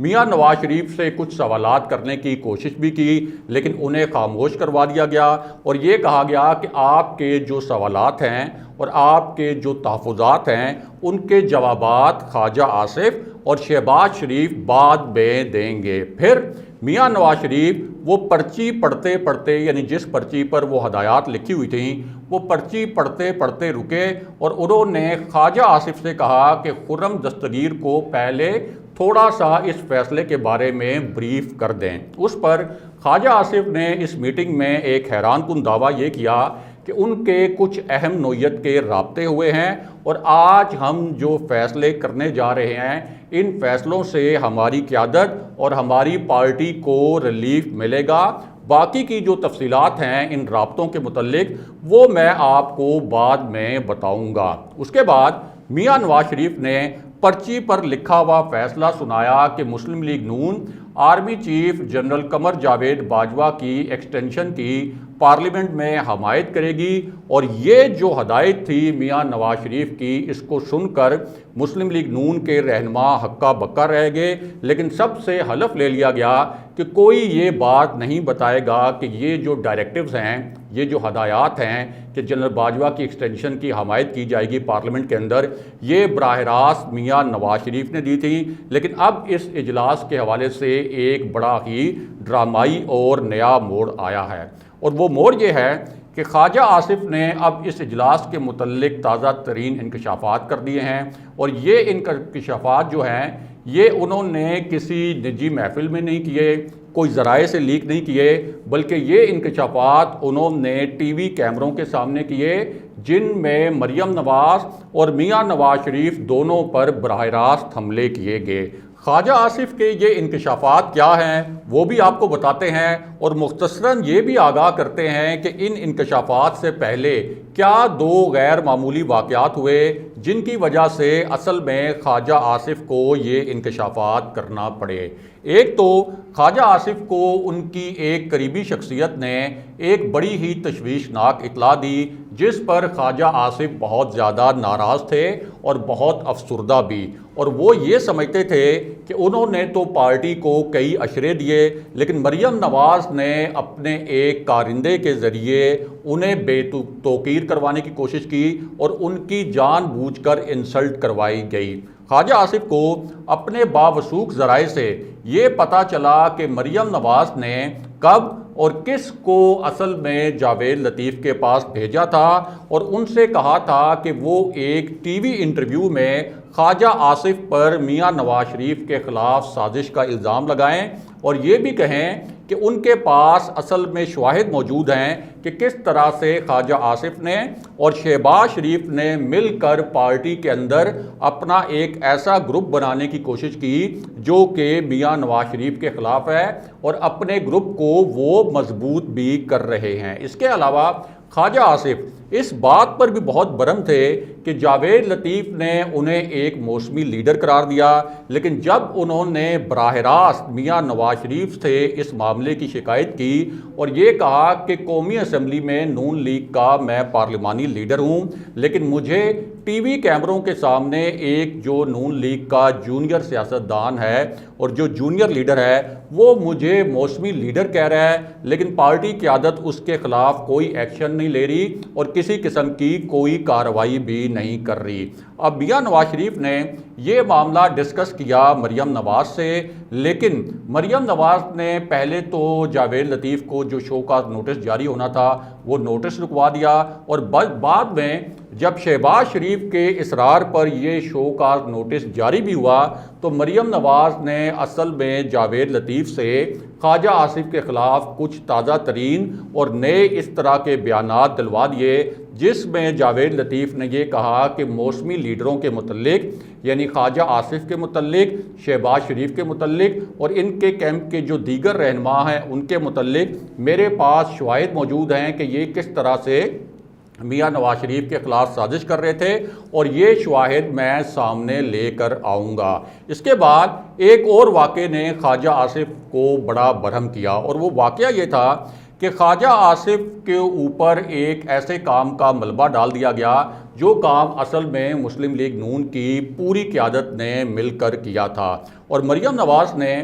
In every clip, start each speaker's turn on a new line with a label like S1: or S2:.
S1: میاں نواز شریف سے کچھ سوالات کرنے کی کوشش بھی کی، لیکن انہیں خاموش کروا دیا گیا اور یہ کہا گیا کہ آپ کے جو سوالات ہیں اور آپ کے جو تحفظات ہیں ان کے جوابات خواجہ آصف اور شہباز شریف بعد میں دیں گے۔ پھر میاں نواز شریف وہ پرچی پڑھتے پڑھتے، یعنی جس پرچی پر وہ ہدایات لکھی ہوئی تھیں، وہ پرچی پڑھتے پڑھتے رکے اور انہوں نے خواجہ آصف سے کہا کہ خرم دستگیر کو پہلے تھوڑا سا اس فیصلے کے بارے میں بریف کر دیں۔ اس پر خواجہ آصف نے اس میٹنگ میں ایک حیران کن دعویٰ یہ کیا کہ ان کے کچھ اہم نوعیت کے رابطے ہوئے ہیں اور آج ہم جو فیصلے کرنے جا رہے ہیں ان فیصلوں سے ہماری قیادت اور ہماری پارٹی کو ریلیف ملے گا۔ باقی کی جو تفصیلات ہیں ان رابطوں کے متعلق وہ میں آپ کو بعد میں بتاؤں گا۔ اس کے بعد میاں نواز شریف نے پرچی پر لکھا ہوا فیصلہ سنایا کہ مسلم لیگ نون army chief general Qamar Javed Bajwa کی ایکسٹینشن کی پارلیمنٹ میں حمایت کرے گی، اور یہ جو ہدایت تھی میاں نواز شریف کی اس کو سن کر مسلم لیگ نون کے رہنما ہکا بکا رہ گئے، لیکن سب سے حلف لے لیا گیا کہ کوئی یہ بات نہیں بتائے گا کہ یہ جو ڈائریکٹیوز ہیں، یہ جو ہدایات ہیں کہ جنرل باجوہ کی ایکسٹینشن کی حمایت کی جائے گی پارلیمنٹ کے اندر، یہ براہ راست میاں نواز شریف نے دی تھی۔ لیکن اب اس اجلاس کے حوالے سے ایک بڑا ہی ڈرامائی اور نیا موڑ آیا ہے، اور وہ موڑ یہ ہے کہ خواجہ آصف نے اب اس اجلاس کے متعلق تازہ ترین انکشافات کر دیے ہیں، اور یہ انکشافات جو ہیں یہ انہوں نے کسی نجی محفل میں نہیں کیے، کوئی ذرائع سے لیک نہیں کیے، بلکہ یہ انکشافات انہوں نے ٹی وی کیمروں کے سامنے کیے، جن میں مریم نواز اور میاں نواز شریف دونوں پر براہ راست حملے کیے گئے۔ خواجہ آصف کے یہ انکشافات کیا ہیں وہ بھی آپ کو بتاتے ہیں، اور مختصراً یہ بھی آگاہ کرتے ہیں کہ ان انکشافات سے پہلے کیا دو غیر معمولی واقعات ہوئے جن کی وجہ سے اصل میں خواجہ آصف کو یہ انکشافات کرنا پڑے۔ ایک تو خواجہ آصف کو ان کی ایک قریبی شخصیت نے ایک بڑی ہی تشویشناک اطلاع دی، جس پر خواجہ آصف بہت زیادہ ناراض تھے اور بہت افسردہ بھی، اور وہ یہ سمجھتے تھے کہ انہوں نے تو پارٹی کو کئی اشرے دیے، لیکن مریم نواز نے اپنے ایک کارندے کے ذریعے انہیں بے توقیر کروانے کی کوشش کی اور ان کی جان بوجھ کر انسلٹ کروائی گئی۔ خواجہ آصف کو اپنے باوثوق ذرائع سے یہ پتہ چلا کہ مریم نواز نے کب اور کس کو اصل میں جاوید لطیف کے پاس بھیجا تھا، اور ان سے کہا تھا کہ وہ ایک ٹی وی انٹرویو میں خواجہ آصف پر میاں نواز شریف کے خلاف سازش کا الزام لگائیں، اور یہ بھی کہیں کہ ان کے پاس اصل میں شواہد موجود ہیں کہ کس طرح سے خواجہ آصف نے اور شہباز شریف نے مل کر پارٹی کے اندر اپنا ایک ایسا گروپ بنانے کی کوشش کی جو کہ میاں نواز شریف کے خلاف ہے، اور اپنے گروپ کو وہ مضبوط بھی کر رہے ہیں۔ اس کے علاوہ خواجہ آصف اس بات پر بھی بہت برہم تھے کہ جاوید لطیف نے انہیں ایک موسمی لیڈر قرار دیا، لیکن جب انہوں نے براہ راست میاں نواز شریف سے اس معاملے کی شکایت کی اور یہ کہا کہ قومی اسمبلی میں نون لیگ کا میں پارلیمانی لیڈر ہوں، لیکن مجھے ٹی وی کیمروں کے سامنے ایک جو نون لیگ کا جونیئر سیاستدان ہے اور جو جونیئر لیڈر ہے وہ مجھے موسمی لیڈر کہہ رہا ہے، لیکن پارٹی قیادت اس کے خلاف کوئی ایکشن نہیں لے رہی اور کسی قسم کی کوئی کارروائی بھی نہیں کر رہی۔ اب میاں نواز شریف نے یہ معاملہ ڈسکس کیا مریم نواز سے، لیکن مریم نواز نے پہلے تو جاوید لطیف کو جو شو کاز نوٹس جاری ہونا تھا وہ نوٹس رکوا دیا، اور بعد میں جب شہباز شریف کے اصرار پر یہ شو کاز نوٹس جاری بھی ہوا تو مریم نواز نے اصل میں جاوید لطیف سے خواجہ آصف کے خلاف کچھ تازہ ترین اور نئے اس طرح کے بیانات دلوا دیے، جس میں جاوید لطیف نے یہ کہا کہ موسمی لیڈروں کے متعلق، یعنی خواجہ آصف کے متعلق، شہباز شریف کے متعلق اور ان کے کیمپ کے جو دیگر رہنما ہیں ان کے متعلق میرے پاس شواہد موجود ہیں کہ یہ کس طرح سے میاں نواز شریف کے خلاف سازش کر رہے تھے، اور یہ شواہد میں سامنے لے کر آؤں گا۔ اس کے بعد ایک اور واقعے نے خواجہ آصف کو بڑا برہم کیا، اور وہ واقعہ یہ تھا کہ خواجہ آصف کے اوپر ایک ایسے کام کا ملبہ ڈال دیا گیا جو کام اصل میں مسلم لیگ نون کی پوری قیادت نے مل کر کیا تھا۔ اور مریم نواز نے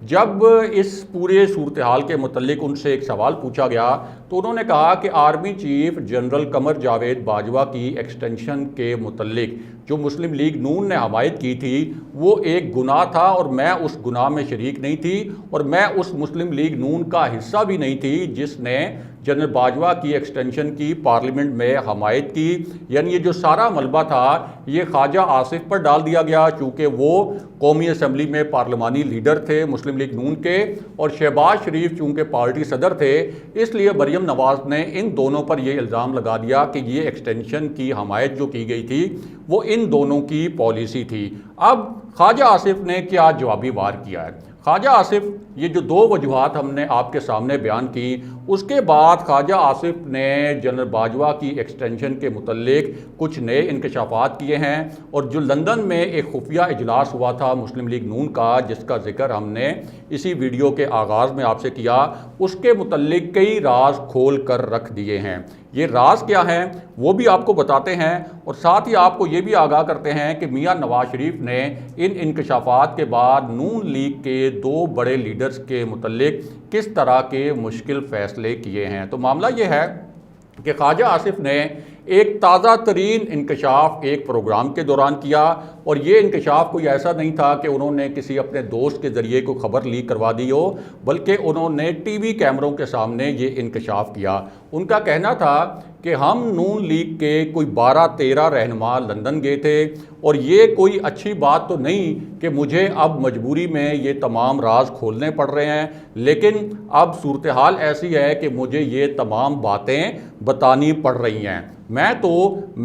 S1: جب اس پورے صورتحال کے متعلق ان سے ایک سوال پوچھا گیا تو انہوں نے کہا کہ army chief general Qamar Javed Bajwa کی ایکسٹینشن کے متعلق جو مسلم لیگ نون نے حمایت کی تھی وہ ایک گناہ تھا، اور میں اس گناہ میں شریک نہیں تھی، اور میں اس مسلم لیگ نون کا حصہ بھی نہیں تھی جس نے جنرل باجوہ کی ایکسٹینشن کی پارلیمنٹ میں حمایت کی۔ یعنی یہ جو سارا ملبہ تھا یہ خواجہ آصف پر ڈال دیا گیا، چونکہ وہ قومی اسمبلی میں پارلیمانی لیڈر تھے مسلم لیگ نون کے، اور شہباز شریف چونکہ پارٹی صدر تھے، اس لیے مریم نواز نے ان دونوں پر یہ الزام لگا دیا کہ یہ ایکسٹینشن کی حمایت جو کی گئی تھی وہ ان دونوں کی پالیسی تھی۔ اب خواجہ آصف نے کیا جوابی وار کیا ہے؟ خواجہ آصف، یہ جو دو وجوہات ہم نے آپ کے سامنے بیان کی، اس کے بعد خواجہ آصف نے جنرل باجوہ کی ایکسٹینشن کے متعلق کچھ نئے انکشافات کیے ہیں، اور جو لندن میں ایک خفیہ اجلاس ہوا تھا مسلم لیگ نون کا جس کا ذکر ہم نے اسی ویڈیو کے آغاز میں آپ سے کیا، اس کے متعلق کئی راز کھول کر رکھ دیے ہیں۔ یہ راز کیا ہیں وہ بھی آپ کو بتاتے ہیں، اور ساتھ ہی آپ کو یہ بھی آگاہ کرتے ہیں کہ میاں نواز شریف نے ان انکشافات کے بعد نون لیگ کے دو بڑے لیڈرز کے متعلق کس طرح کے مشکل فیصلے کیے ہیں۔ تو معاملہ یہ ہے کہ خواجہ آصف نے ایک تازہ ترین انکشاف ایک پروگرام کے دوران کیا، اور یہ انکشاف کوئی ایسا نہیں تھا کہ انہوں نے کسی اپنے دوست کے ذریعے کوئی خبر لیک کروا دی ہو، بلکہ انہوں نے ٹی وی کیمروں کے سامنے یہ انکشاف کیا۔ ان کا کہنا تھا کہ ہم نون لیگ کے کوئی 12-13 رہنما لندن گئے تھے، اور یہ کوئی اچھی بات تو نہیں کہ مجھے اب مجبوری میں یہ تمام راز کھولنے پڑ رہے ہیں، لیکن اب صورتحال ایسی ہے کہ مجھے یہ تمام باتیں بتانی پڑ رہی ہیں۔ میں تو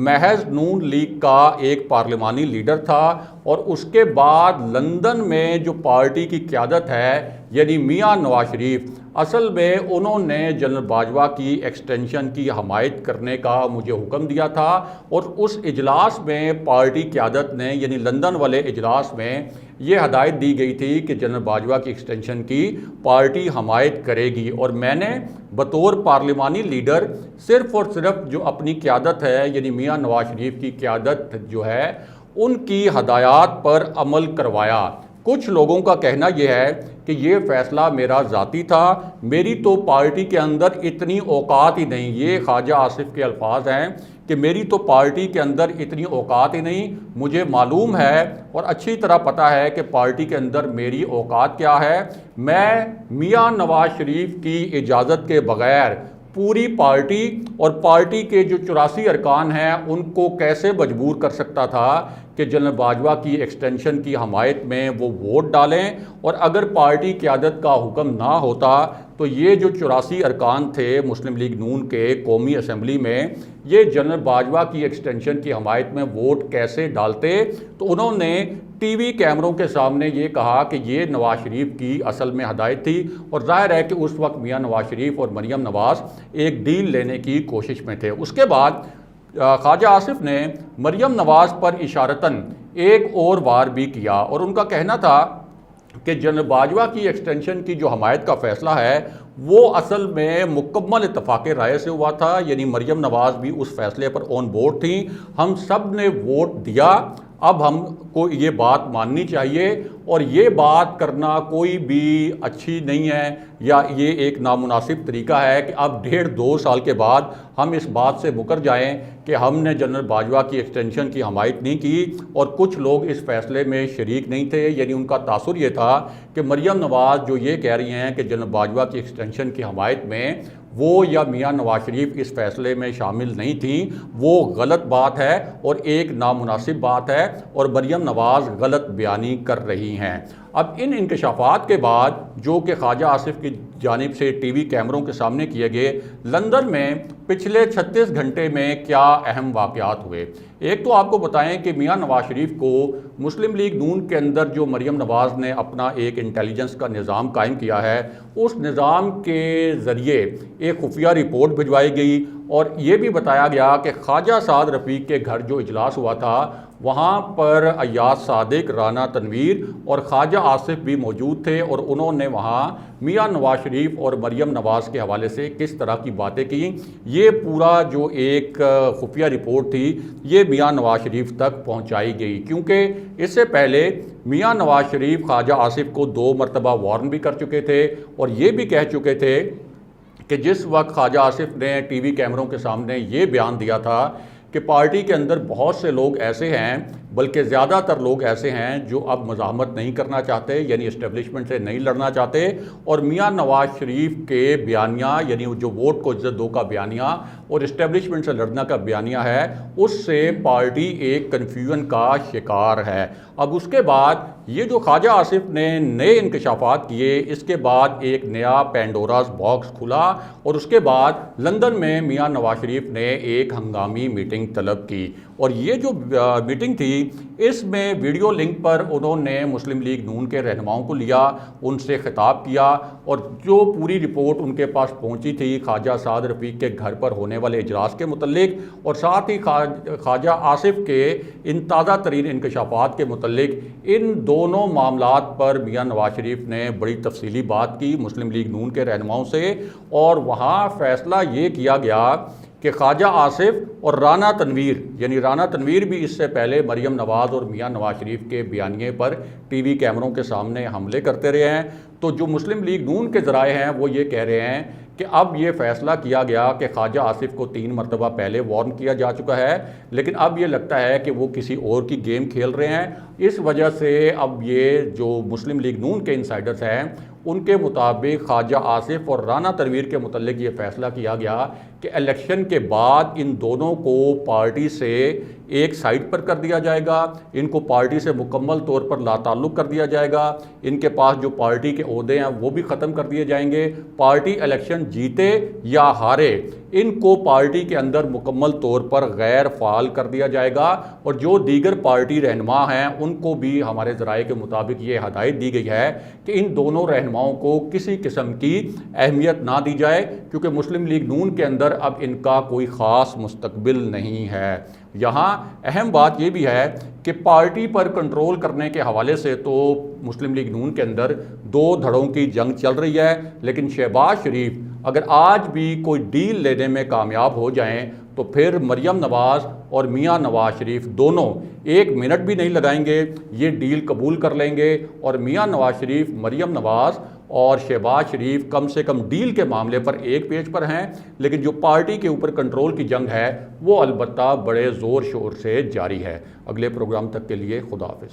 S1: محض نون لیگ کا ایک پارلیمانی لیڈر تھا، اور اس کے بعد لندن میں جو پارٹی کی قیادت ہے یعنی میاں نواز شریف، اصل میں انہوں نے جنرل باجوہ کی ایکسٹینشن کی حمایت کرنے کا مجھے حکم دیا تھا، اور اس اجلاس میں پارٹی قیادت نے یعنی لندن والے اجلاس میں یہ ہدایت دی گئی تھی کہ جنرل باجوہ کی ایکسٹینشن کی پارٹی حمایت کرے گی، اور میں نے بطور پارلیمانی لیڈر صرف اور صرف جو اپنی قیادت ہے یعنی میاں نواز شریف کی قیادت جو ہے ان کی ہدایات پر عمل کروایا۔ کچھ لوگوں کا کہنا یہ ہے کہ یہ فیصلہ میرا ذاتی تھا، میری تو پارٹی کے اندر اتنی اوقات ہی نہیں، یہ خواجہ آصف کے الفاظ ہیں کہ میری تو پارٹی کے اندر اتنی اوقات ہی نہیں، مجھے معلوم ہے اور اچھی طرح پتہ ہے کہ پارٹی کے اندر میری اوقات کیا ہے، میں میاں نواز شریف کی اجازت کے بغیر پوری پارٹی اور پارٹی کے جو 84 ارکان ہیں ان کو کیسے مجبور کر سکتا تھا کہ جنرل باجوہ کی ایکسٹینشن کی حمایت میں وہ ووٹ ڈالیں، اور اگر پارٹی قیادت کا حکم نہ ہوتا تو یہ جو 84 ارکان تھے مسلم لیگ نون کے قومی اسمبلی میں، یہ جنرل باجوہ کی ایکسٹینشن کی حمایت میں ووٹ کیسے ڈالتے؟ تو انہوں نے ٹی وی کیمروں کے سامنے یہ کہا کہ یہ نواز شریف کی اصل میں ہدایت تھی، اور ظاہر ہے کہ اس وقت میاں نواز شریف اور مریم نواز ایک ڈیل لینے کی کوشش میں تھے۔ اس کے بعد خواجہ آصف نے مریم نواز پر اشارتاً ایک اور وار بھی کیا، اور ان کا کہنا تھا کہ جنرل باجوہ کی ایکسٹینشن کی جو حمایت کا فیصلہ ہے وہ اصل میں مکمل اتفاق رائے سے ہوا تھا، یعنی مریم نواز بھی اس فیصلے پر آن بورڈ تھیں، ہم سب نے ووٹ دیا، اب ہم کو یہ بات ماننی چاہیے، اور یہ بات کرنا کوئی بھی اچھی نہیں ہے یا یہ ایک نامناسب طریقہ ہے کہ اب 1.5-2 سال کے بعد ہم اس بات سے مکر جائیں کہ ہم نے جنرل باجوہ کی ایکسٹینشن کی حمایت نہیں کی، اور کچھ لوگ اس فیصلے میں شریک نہیں تھے، یعنی ان کا تاثر یہ تھا کہ مریم نواز جو یہ کہہ رہی ہیں کہ جنرل باجوہ کی ایکسٹینشن کی حمایت میں وہ یا میاں نواز شریف اس فیصلے میں شامل نہیں تھیں، وہ غلط بات ہے اور ایک نامناسب بات ہے، اور مریم نواز غلط بیانی کر رہی ہیں۔ اب ان انکشافات کے بعد جو کہ خواجہ آصف کی جانب سے ٹی وی کیمروں کے سامنے کیے گئے، لندن میں پچھلے 36 گھنٹے میں کیا اہم واقعات ہوئے۔ ایک تو آپ کو بتائیں کہ میاں نواز شریف کو مسلم لیگ نون کے اندر جو مریم نواز نے اپنا ایک انٹیلیجنس کا نظام قائم کیا ہے، اس نظام کے ذریعے ایک خفیہ رپورٹ بھجوائی گئی، اور یہ بھی بتایا گیا کہ خواجہ سعد رفیق کے گھر جو اجلاس ہوا تھا وہاں پر ایاز صادق، رانا تنویر اور خواجہ آصف بھی موجود تھے، اور انہوں نے وہاں میاں نواز شریف اور مریم نواز کے حوالے سے کس طرح کی باتیں کی، یہ پورا جو ایک خفیہ رپورٹ تھی یہ میاں نواز شریف تک پہنچائی گئی، کیونکہ اس سے پہلے میاں نواز شریف خواجہ آصف کو 2 مرتبہ وارن بھی کر چکے تھے، اور یہ بھی کہہ چکے تھے کہ جس وقت خواجہ آصف نے ٹی وی کیمروں کے سامنے یہ بیان دیا تھا کہ پارٹی کے اندر بہت سے لوگ ایسے ہیں، بلکہ زیادہ تر لوگ ایسے ہیں جو اب مزاحمت نہیں کرنا چاہتے، یعنی اسٹیبلشمنٹ سے نہیں لڑنا چاہتے، اور میاں نواز شریف کے بیانیہ، یعنی جو ووٹ کو عزت دو کا بیانیہ اور اسٹیبلشمنٹ سے لڑنا کا بیانیہ ہے، اس سے پارٹی ایک کنفیوژن کا شکار ہے۔ اب اس کے بعد یہ جو خواجہ آصف نے نئے انکشافات کیے، اس کے بعد ایک نیا پینڈوراز باکس کھلا، اور اس کے بعد لندن میں میاں نواز شریف نے ایک ہنگامی میٹنگ طلب کی، اور یہ جو میٹنگ تھی اس میں ویڈیو لنک پر انہوں نے مسلم لیگ نون کے رہنماؤں کو لیا، ان سے خطاب کیا، اور جو پوری رپورٹ ان کے پاس پہنچی تھی خواجہ سعد رفیق کے گھر پر ہونے والے اجلاس کے متعلق، اور ساتھ ہی خواجہ آصف کے ان تازہ ترین انکشافات کے متعلق، ان دونوں معاملات پر میاں نواز شریف نے بڑی تفصیلی بات کی مسلم لیگ نون کے رہنماؤں سے، اور وہاں فیصلہ یہ کیا گیا کہ خواجہ آصف اور رانا تنویر، یعنی رانا تنویر بھی اس سے پہلے مریم نواز اور میاں نواز شریف کے بیانیے پر ٹی وی کیمروں کے سامنے حملے کرتے رہے ہیں، تو جو مسلم لیگ نون کے ذرائع ہیں وہ یہ کہہ رہے ہیں کہ اب یہ فیصلہ کیا گیا کہ خواجہ آصف کو 3 مرتبہ پہلے وارن کیا جا چکا ہے، لیکن اب یہ لگتا ہے کہ وہ کسی اور کی گیم کھیل رہے ہیں، اس وجہ سے اب یہ جو مسلم لیگ نون کے انسائیڈرز ہیں ان کے مطابق خواجہ آصف اور رانا تنویر کے متعلق یہ فیصلہ کیا گیا کہ الیکشن کے بعد ان دونوں کو پارٹی سے ایک سائٹ پر کر دیا جائے گا، ان کو پارٹی سے مکمل طور پر لا تعلق کر دیا جائے گا، ان کے پاس جو پارٹی کے عہدے ہیں وہ بھی ختم کر دیے جائیں گے، پارٹی الیکشن جیتے یا ہارے ان کو پارٹی کے اندر مکمل طور پر غیر فعال کر دیا جائے گا، اور جو دیگر پارٹی رہنما ہیں ان کو بھی ہمارے ذرائع کے مطابق یہ ہدایت دی گئی ہے کہ ان دونوں رہنماؤں کو کسی قسم کی اہمیت نہ دی جائے، کیونکہ مسلم لیگ نون کے اندر اب ان کا کوئی خاص مستقبل نہیں ہے۔ یہاں اہم بات یہ بھی ہے کہ پارٹی پر کنٹرول کرنے کے حوالے سے تو مسلم لیگ نون کے اندر 2 دھڑوں کی جنگ چل رہی ہے، لیکن شہباز شریف اگر آج بھی کوئی ڈیل لینے میں کامیاب ہو جائیں تو پھر مریم نواز اور میاں نواز شریف دونوں 1 منٹ بھی نہیں لگائیں گے، یہ ڈیل قبول کر لیں گے، اور میاں نواز شریف، مریم نواز اور شہباز شریف کم سے کم ڈیل کے معاملے پر ایک پیج پر ہیں، لیکن جو پارٹی کے اوپر کنٹرول کی جنگ ہے وہ البتہ بڑے زور شور سے جاری ہے۔ اگلے پروگرام تک کے لیے خدا حافظ۔